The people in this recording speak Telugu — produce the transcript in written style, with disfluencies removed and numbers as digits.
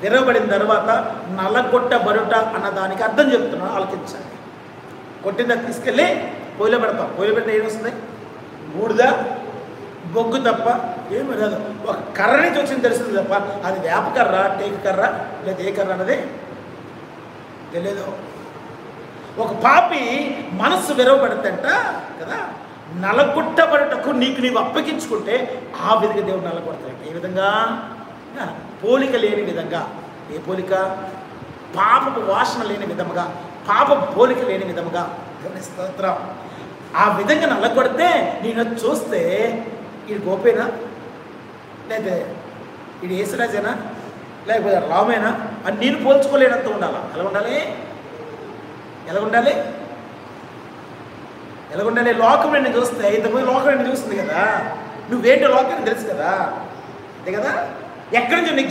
విరవబడిన తర్వాత నలగొట్టబడుట అన్న దానికి అర్థం చెప్తున్నాను, ఆలోచించాలి. కొట్టిందా తీసుకెళ్ళి పొయ్యిలో పెడతాం. పొయ్యిలో పెడితే ఏమొస్తుంది? బూడిద బొగ్గు తప్ప ఏమి రాదు. ఒక కర్ర నుంచి వచ్చింది తెలుస్తుంది తప్ప అది వేప కర్ర, టేకు కర్ర లేదా ఏ కర్ర అన్నది తెలియదు. ఒక పాపి మనస్సు విరవబడుతుంట కదా, నలగొట్టబడుటకు నీవు అప్పగించుకుంటే ఆ విధంగా దేవుడు నలగొడతాడు. ఏ విధంగా? పోలిక లేని విధంగా. ఏ పోలిక? పాపపు వాసన లేని విధముగా, పాప పోలిక లేని విధముగా. దేవుని స్తోత్రం. ఆ విధంగా నల్లగొడితే నేను చూస్తే ఇది గోపేనా, లేకపోతే ఇది యేసురాజేనా, లేకపోతే రామేనా అని నేను పోల్చుకోలేనంత ఉండాలా. ఎలా ఉండాలి? ఎలా ఉండాలి? ఎలా ఉండాలి? లోకం నేను చూస్తే ఇంతకుముందు లోకం నేను చూస్తుంది కదా, నువ్వేంటో లోకాన్ని తెలుసు కదా, అంతే కదా. ఎక్కడి నుంచి నీకు